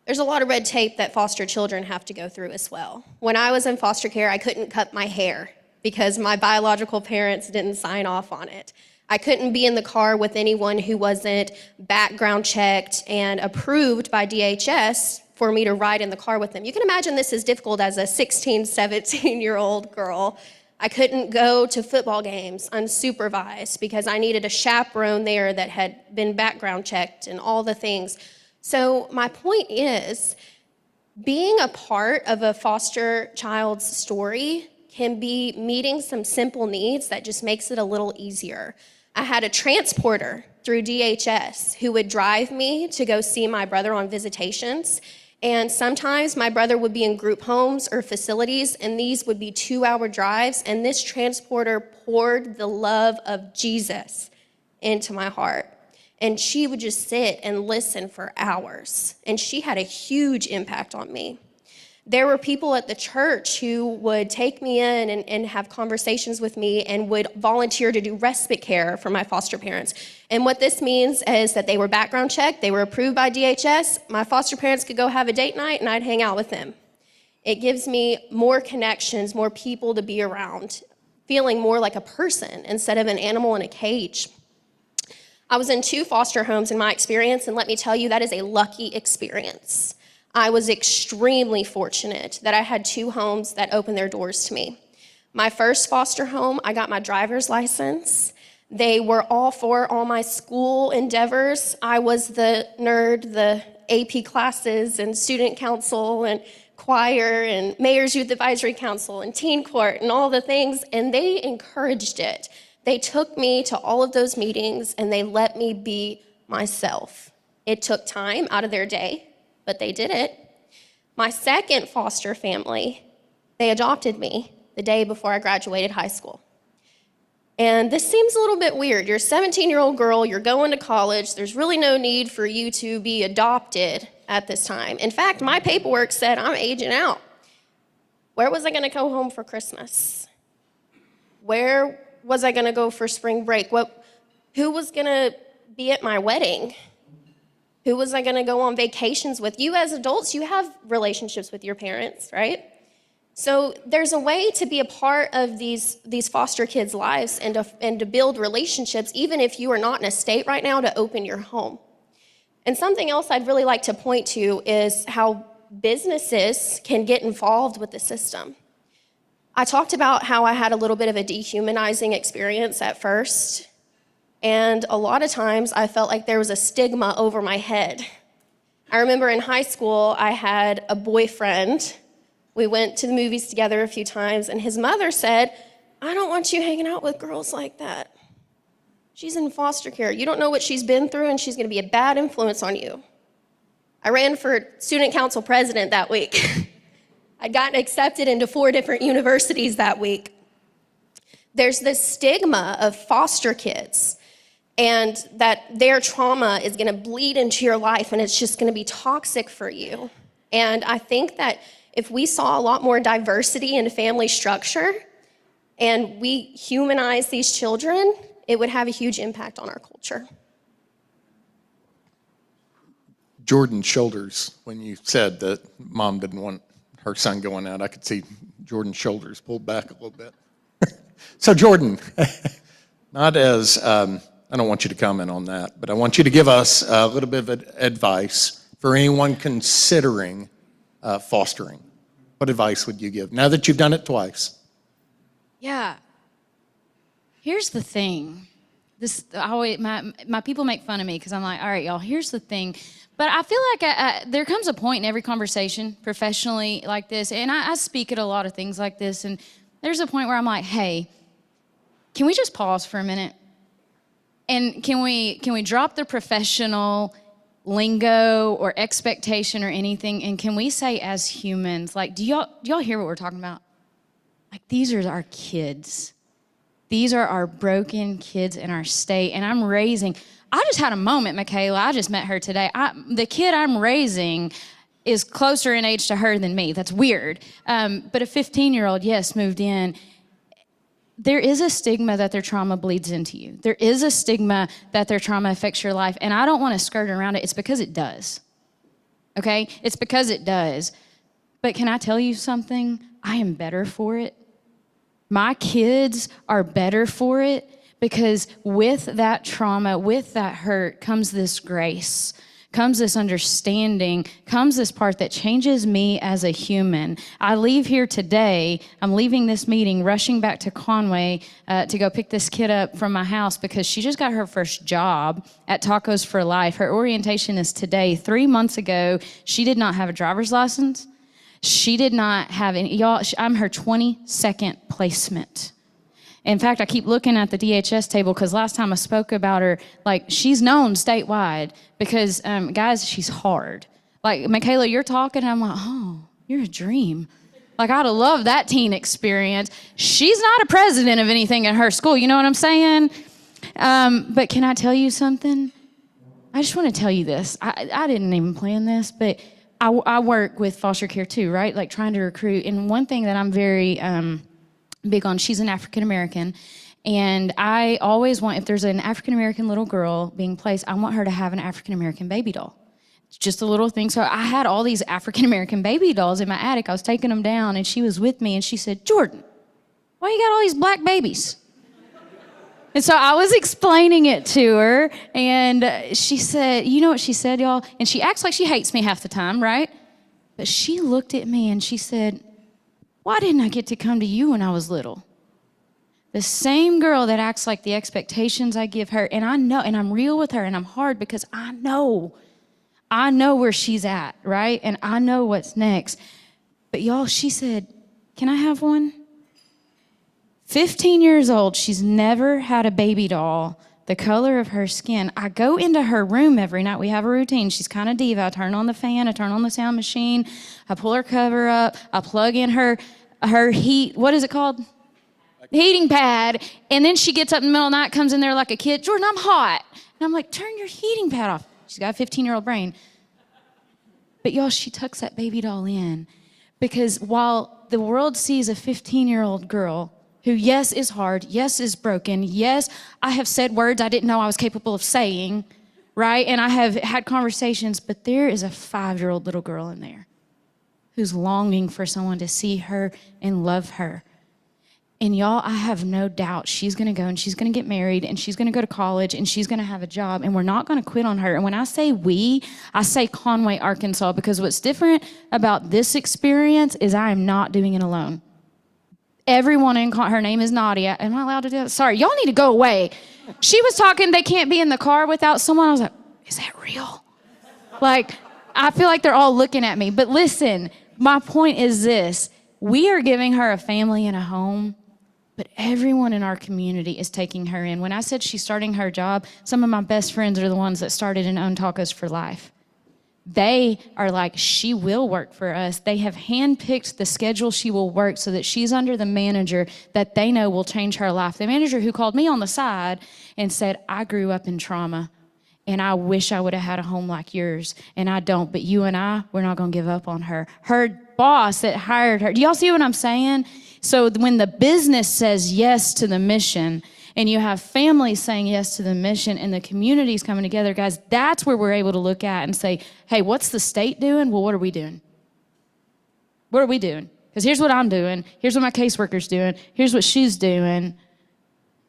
There's a lot of red tape that foster children have to go through as well. When I was in foster care, I couldn't cut my hair because my biological parents didn't sign off on it. I couldn't be in the car with anyone who wasn't background checked and approved by DHS for me to ride in the car with them. You can imagine this is difficult as a 16, 17-year-old girl. I couldn't go to football games unsupervised because I needed a chaperone there that had been background checked and all the things. So my point is, being a part of a foster child's story can be meeting some simple needs that just makes it a little easier. I had a transporter through DHS who would drive me to go see my brother on visitations. And sometimes my brother would be in group homes or facilities, and these would be 2-hour drives. And this transporter poured the love of Jesus into my heart. And she would just sit and listen for hours. And she had a huge impact on me. There were people at the church who would take me in and have conversations with me and would volunteer to do respite care for my foster parents. And what this means is that they were background checked, they were approved by DHS, my foster parents could go have a date night and I'd hang out with them. It gives me more connections, more people to be around, feeling more like a person instead of an animal in a cage. I was in 2 foster homes in my experience, and let me tell you, that is a lucky experience. I was extremely fortunate that I had 2 homes that opened their doors to me. My first foster home, I got my driver's license. They were all for all my school endeavors. I was the nerd, the AP classes and student council and choir and Mayor's Youth Advisory Council and teen court and all the things, and they encouraged it. They took me to all of those meetings and they let me be myself. It took time out of their day, but they did it. My second foster family, they adopted me the day before I graduated high school. And this seems a little bit weird. You're a 17-year-old girl, you're going to college, there's really no need for you to be adopted at this time. In fact, my paperwork said I'm aging out. Where was I gonna go home for Christmas? Where was I gonna go for spring break? Who was gonna be at my wedding? Who was I gonna go on vacations with? You as adults, you have relationships with your parents, right? So there's a way to be a part of these foster kids' lives and to build relationships, even if you are not in a state right now to open your home. And something else I'd really like to point to is how businesses can get involved with the system. I talked about how I had a little bit of a dehumanizing experience at first, and a lot of times I felt like there was a stigma over my head. I remember in high school, I had a boyfriend We went to the movies together a few times, and his mother said, I don't want you hanging out with girls like that. She's in foster care. You don't know what she's been through, and she's going to be a bad influence on you. I ran for student council president that week. I'd gotten accepted into 4 different universities that week. There's this stigma of foster kids, and that their trauma is going to bleed into your life, and it's just going to be toxic for you. And I think that if we saw a lot more diversity in family structure, and we humanize these children, it would have a huge impact on our culture. Jordan's shoulders, when you said that mom didn't want her son going out, I could see Jordan's shoulders pulled back a little bit. So Jordan, not as, I don't want you to comment on that, but I want you to give us a little bit of advice for anyone considering fostering. What advice would you give now that you've done it twice? Yeah. Here's the thing. My people make fun of me because I'm like, all right, y'all, here's the thing. But I feel like there comes a point in every conversation professionally like this, and I speak at a lot of things like this, and there's a point where I'm like, hey, can we just pause for a minute? And can we drop the professional lingo or expectation or anything, and can we say as humans, like, do y'all hear what we're talking about? Like, these are our kids. These are our broken kids in our state, and I just had a moment, Michaela. I just met her today. The kid I'm raising is closer in age to her than me. That's weird. But a 15-year-old, yes, moved in. There is a stigma that their trauma bleeds into you. There is a stigma that their trauma affects your life, and I don't want to skirt around it. It's because it does, okay? It's because it does. But can I tell you something? I am better for it. My kids are better for it because with that trauma, with that hurt, comes this grace, comes this understanding, comes this part that changes me as a human. I leave here today, I'm leaving this meeting, rushing back to Conway to go pick this kid up from my house because she just got her first job at Tacos for Life. Her orientation is today. 3 months ago, she did not have a driver's license. She did not have any, y'all, I'm her 22nd placement. In fact, I keep looking at the DHS table because last time I spoke about her, like, she's known statewide because, guys, she's hard. Like, Michaela, you're talking, and I'm like, oh, you're a dream. Like, I'd have loved that teen experience. She's not a president of anything at her school, you know what I'm saying? But can I tell you something? I just want to tell you this. I didn't even plan this, but I work with foster care too, right? Like, trying to recruit. And one thing that I'm very big on, she's an African-American, and I always want, if there's an African-American little girl being placed, I want her to have an African-American baby doll. It's just a little thing. So I had all these African-American baby dolls in my attic. I was taking them down, and she was with me, and she said, Jordan, why you got all these black babies? And so I was explaining it to her, and she said, you know what she said, y'all? And she acts like she hates me half the time, right? But she looked at me, and she said, why didn't I get to come to you when I was little? The same girl that acts like the expectations I give her, and I know, and I'm real with her, and I'm hard because I know where she's at, right? And I know what's next. But y'all, she said, can I have one? 15 years old, she's never had a baby doll the color of her skin. I go into her room every night. We have a routine. She's kind of diva. I turn on the fan. I turn on the sound machine. I pull her cover up. I plug in her heat, what is it called? Heating pad. And then she gets up in the middle of the night, comes in there like a kid. Jordan, I'm hot. And I'm like, turn your heating pad off. She's got a 15-year-old brain. But y'all, she tucks that baby doll in because while the world sees a 15-year-old girl who, yes, is hard, yes, is broken, yes, I have said words I didn't know I was capable of saying, right? And I have had conversations, but there is a 5-year-old little girl in there who's longing for someone to see her and love her. And y'all, I have no doubt she's gonna go and she's gonna get married and she's gonna go to college and she's gonna have a job, and we're not gonna quit on her. And when I say we, I say Conway, Arkansas, because what's different about this experience is I am not doing it alone. Everyone in her name is Nadia. Am I allowed to do that? Sorry, y'all need to go away. She was talking, they can't be in the car without someone. I was like, is that real? Like, I feel like they're all looking at me. But listen, my point is this: we are giving her a family and a home, but everyone in our community is taking her in. When I said she's starting her job, some of my best friends are the ones that started in Own Tacos for Life. They are like, she will work for us. They have handpicked the schedule she will work so that she's under the manager that they know will change her life. The manager who called me on the side and said, I grew up in trauma and I wish I would have had a home like yours, and I don't, but you and we're not gonna give up on her. Her boss that hired her, do y'all see what I'm saying? So when the business says yes to the mission, and you have families saying yes to the mission, and the communities coming together, guys, that's where we're able to look at and say, hey, what's the state doing? Well, what are we doing? What are we doing? Because here's what I'm doing. Here's what my caseworker's doing. Here's what she's doing.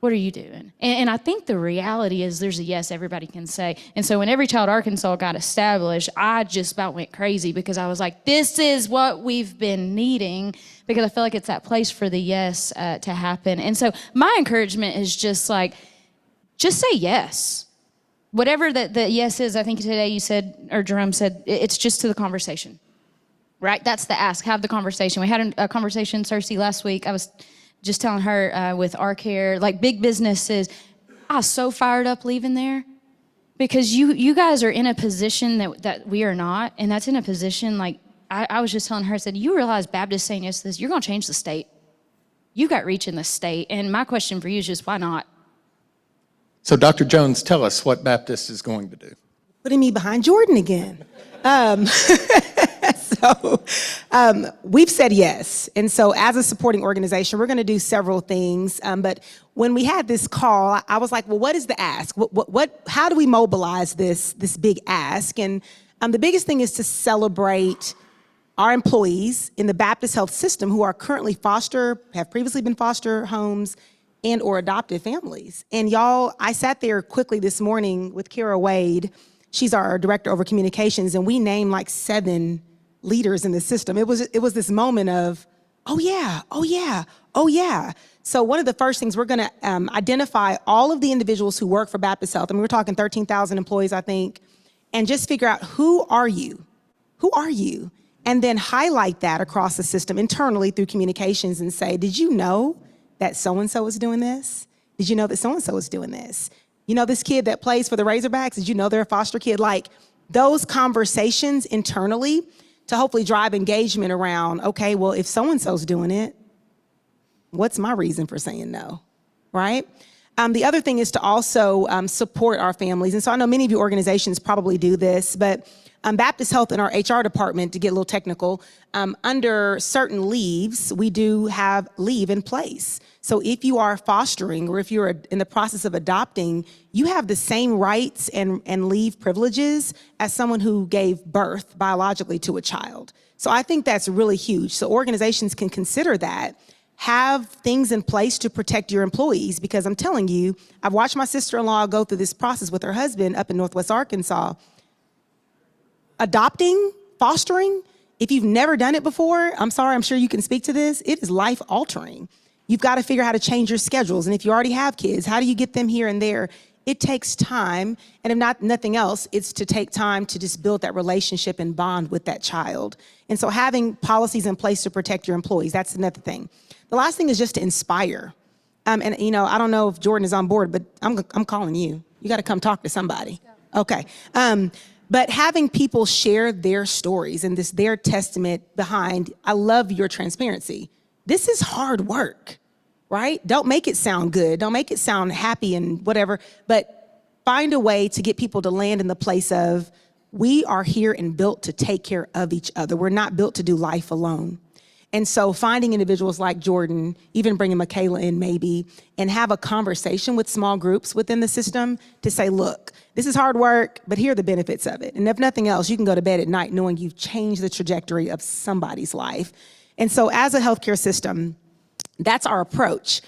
What are you doing? And I think the reality is there's a yes everybody can say. And so when Every Child Arkansas got established, I just about went crazy because I was like, this is what we've been needing, because I feel like it's that place for the yes to happen. And so my encouragement is just say yes. Whatever the yes is, I think today you said, or Jerome said, it's just to the conversation, right? That's the ask, have the conversation. We had a conversation, Cersei, last week. I was just telling her with RCLR, like big businesses, I was so fired up leaving there because you guys are in a position that we are not, and that's in a position like, I was just telling her, I said, you realize Baptist saying yes to this, you're gonna change the state. You got reach in the state, and my question for you is just, why not? So Dr. Jones, tell us what Baptist is going to do. Putting me behind Jordan again. We've said yes. And so as a supporting organization, we're going to do several things. But when we had this call, I was like, well, what is the ask? How do we mobilize this big ask? And the biggest thing is to celebrate our employees in the Baptist health system who are currently have previously been foster homes and or adopted families. And y'all, I sat there quickly this morning with Kara Wade. She's our director over communications, and we named like 7 leaders in the system. It was this moment of, oh yeah. So one of the first things, we're gonna identify all of the individuals who work for Baptist Health. I mean, we're talking 13,000 employees, I think, and just figure out who are you? Who are you? And then highlight that across the system internally through communications and say, did you know that so-and-so is doing this? Did you know that so-and-so is doing this? You know this kid that plays for the Razorbacks? Did you know they're a foster kid? Like those conversations internally to hopefully drive engagement around, okay, well, if so-and-so's doing it, what's my reason for saying no, right? The other thing is to also support our families. And so I know many of your organizations probably do this, but Baptist Health in our HR department, to get a little technical, under certain leaves, we do have leave in place. So if you are fostering or if you're in the process of adopting, you have the same rights and leave privileges as someone who gave birth biologically to a child. So I think that's really huge. So organizations can consider that. Have things in place to protect your employees, because I'm telling you, I've watched my sister-in-law go through this process with her husband up in Northwest Arkansas. Adopting, fostering, if you've never done it before, I'm sorry, I'm sure you can speak to this, it is life-altering. You've got to figure out how to change your schedules. And if you already have kids, how do you get them here and there? It takes time, and if nothing else, it's to take time to just build that relationship and bond with that child. And so having policies in place to protect your employees, that's another thing. The last thing is just to inspire. And you know, I don't know if Jordan is on board, but I'm calling you. You got to come talk to somebody. Okay. But having people share their stories and their testament behind, I love your transparency. This is hard work, right? Don't make it sound good. Don't make it sound happy and whatever, but find a way to get people to land in the place of, we are here and built to take care of each other. We're not built to do life alone. And so finding individuals like Jordan, even bringing Michaela in maybe, and have a conversation with small groups within the system to say, look, this is hard work, but here are the benefits of it. And if nothing else, you can go to bed at night knowing you've changed the trajectory of somebody's life. And so as a healthcare system, that's our approach.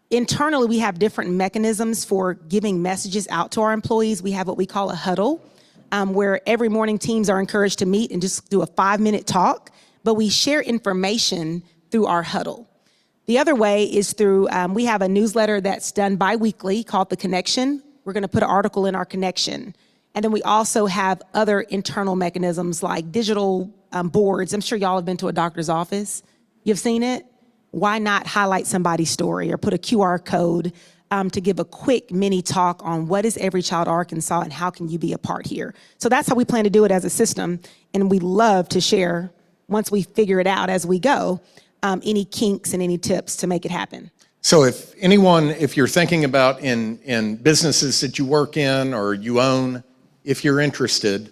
Internally, we have different mechanisms for giving messages out to our employees. We have what we call a huddle, where every morning teams are encouraged to meet and just do a 5-minute talk. But we share information through our huddle. The other way is through, we have a newsletter that's done bi-weekly called The Connection. We're gonna put an article in our Connection. And then we also have other internal mechanisms like digital boards. I'm sure y'all have been to a doctor's office. You've seen it? Why not highlight somebody's story or put a QR code to give a quick mini talk on what is Every Child Arkansas and how can you be a part here? So that's how we plan to do it as a system. And we love to share, once we figure it out as we go, any kinks and any tips to make it happen. So if you're thinking about in businesses that you work in or you own, if you're interested,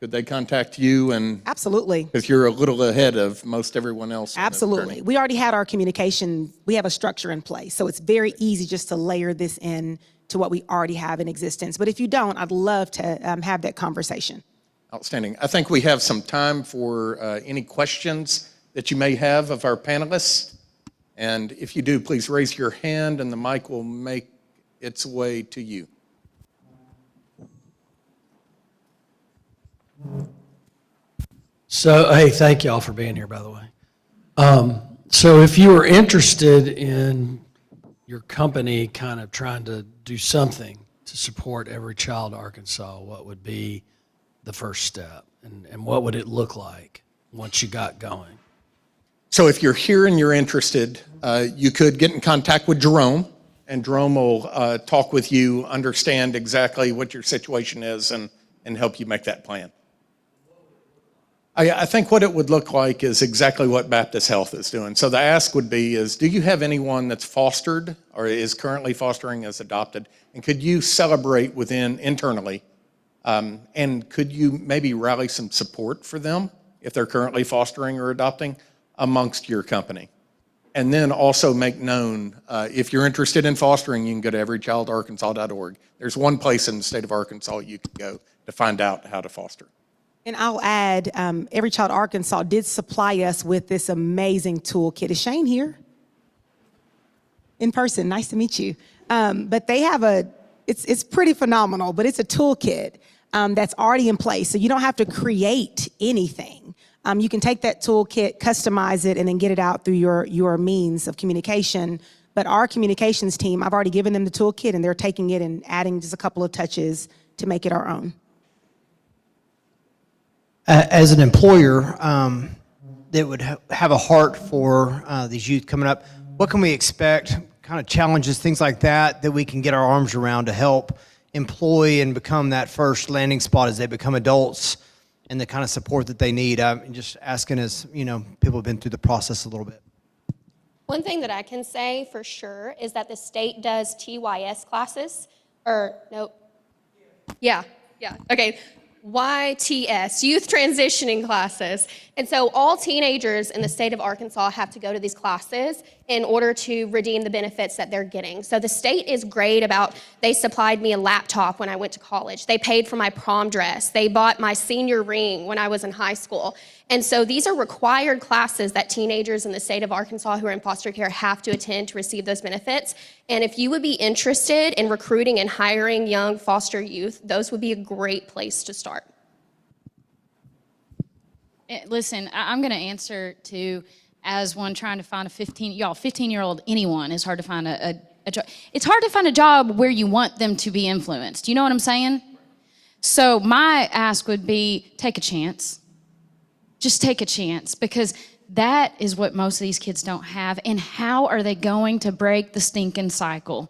could they contact you? And Absolutely. because you're a little ahead of most everyone else. Absolutely. We already had our communication. We have a structure in place. So it's very easy just to layer this in to what we already have in existence. But if you don't, I'd love to have that conversation. Outstanding. I think we have some time for any questions that you may have of our panelists. And if you do, please raise your hand and the mic will make its way to you. So, hey, thank y'all for being here, by the way. So if you were interested in your company kind of trying to do something to support Every Child Arkansas, what would be the first step? And what would it look like once you got going? So if you're here and you're interested, you could get in contact with Jerome, and Jerome will talk with you, understand exactly what your situation is, and help you make that plan. I think what it would look like is exactly what Baptist Health is doing. So the ask would be do you have anyone that's fostered or is currently fostering as adopted? And could you celebrate internally? And could you maybe rally some support for them if they're currently fostering or adopting amongst your company? And then also make known, if you're interested in fostering, you can go to everychildarkansas.org. There's one place in the state of Arkansas you can go to find out how to foster. And I'll add, Every Child Arkansas did supply us with this amazing toolkit. Is Shane here? In person, nice to meet you. But they have it's pretty phenomenal, but it's a toolkit that's already in place. So you don't have to create anything. You can take that toolkit, customize it, and then get it out through your means of communication. But our communications team, I've already given them the toolkit, and they're taking it and adding just a couple of touches to make it our own. As an employer that would have a heart for these youth coming up, what can we expect, kind of challenges, things like that we can get our arms around to help employ and become that first landing spot as they become adults and the kind of support that they need? I'm just asking as, people have been through the process a little bit. One thing that I can say for sure is that the state does TYS classes, okay. YTS, Youth Transitioning Classes. And so all teenagers in the state of Arkansas have to go to these classes in order to redeem the benefits that they're getting. So the state is great about, they supplied me a laptop when I went to college. They paid for my prom dress. They bought my senior ring when I was in high school. And so these are required classes that teenagers in the state of Arkansas who are in foster care have to attend to receive those benefits. And if you would be interested in recruiting and hiring young foster youth, those would be a great place to start. Listen, I'm going to answer to, as one trying to find a 15-year-old, anyone, is hard to find a job. It's hard to find a job where you want them to be influenced. You know what I'm saying? So my ask would be, take a chance. Just take a chance, because that is what most of these kids don't have. And how are they going to break the stinking cycle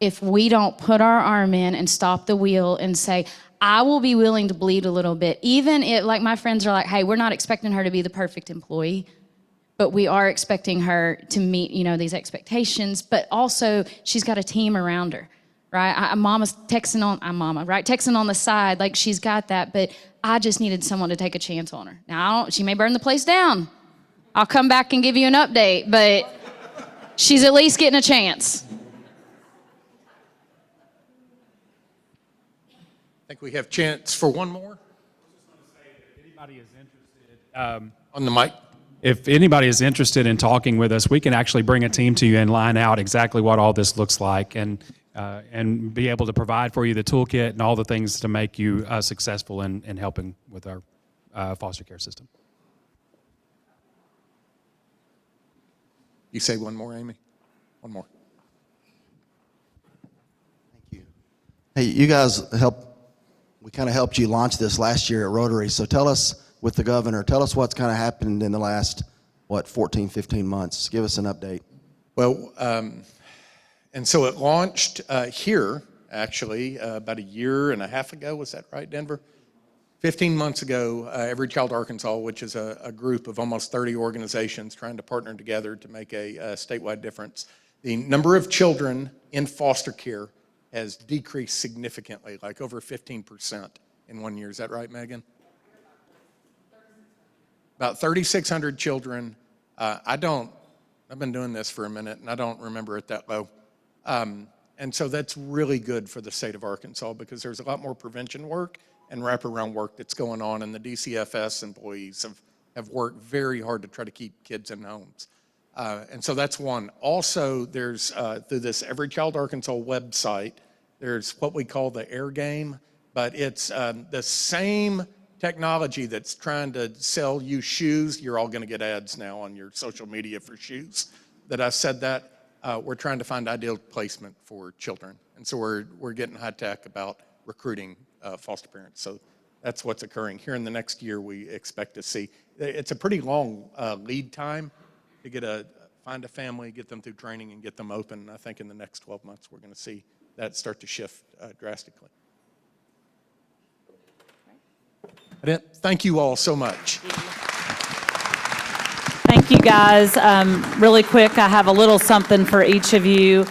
if we don't put our arm in and stop the wheel and say, I will be willing to bleed a little bit, even if, like my friends are like, hey, we're not expecting her to be the perfect employee, but we are expecting her to meet, these expectations, but also she's got a team around her, right? Mama's texting on the side, like she's got that, but I just needed someone to take a chance on her. Now, she may burn the place down. I'll come back and give you an update, but she's at least getting a chance. I think we have chance for one more. If anybody is interested, on the mic. If anybody is interested in talking with us, we can actually bring a team to you and line out exactly what all this looks like, and be able to provide for you the toolkit and all the things to make you successful in helping with our foster care system. You say one more, Amy? One more. Thank you. Hey, you guys help we kind of helped you launch this last year at Rotary. So tell us, with the governor, tell us what's kind of happened in the last, 14, 15 months. Give us an update. Well, and so it launched here, actually, about a year and a half ago. Was that right, Denver? 15 months ago, Every Child Arkansas, which is a group of almost 30 organizations trying to partner together to make a statewide difference. The number of children in foster care has decreased significantly, like over 15% in 1 year. Is that right, Megan? About 3,600 children. I've been doing this for a minute, and I don't remember it that low. And so that's really good for the state of Arkansas because there's a lot more prevention work and wraparound work that's going on, and the DCFS employees have worked very hard to try to keep kids in homes. And so that's one. Also, there's, through this Every Child Arkansas website, there's what we call the Air Game, but it's the same technology that's trying to sell you shoes. You're all going to get ads now on your social media for shoes. That I said that. We're trying to find ideal placement for children. And so we're getting high tech about recruiting foster parents. So that's what's occurring. Here in the next year, we expect to see. It's a pretty long lead time to find a family, get them through training, and get them open. I think in the next 12 months, we're going to see that start to shift drastically. Thank you all so much. Thank you, guys. Really quick, I have a little something for each of you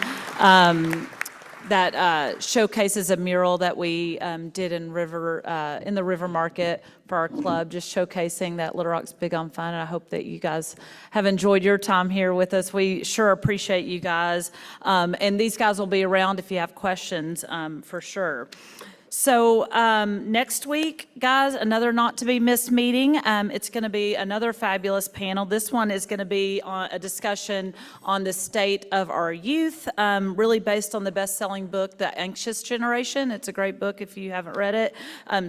that showcases a mural that we did in the River Market for our club, just showcasing that Little Rock's big on fun. And I hope that you guys have enjoyed your time here with us. We sure appreciate you guys. And these guys will be around if you have questions, for sure. So next week, guys, another not to be missed meeting. It's going to be another fabulous panel. This one is going to be a discussion on the state of our youth, really based on the best-selling book, The Anxious Generation. It's a great book if you haven't read it.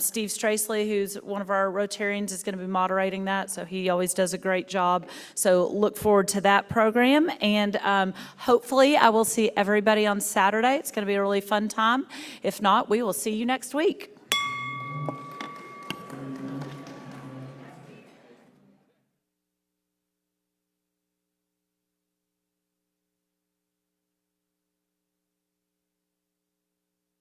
Steve Stracely, who's one of our Rotarians, is going to be moderating that, so he always does a great job. So look forward to that program, and hopefully I will see everybody on Saturday. It's going to be a really fun time. If not, we will see you next week.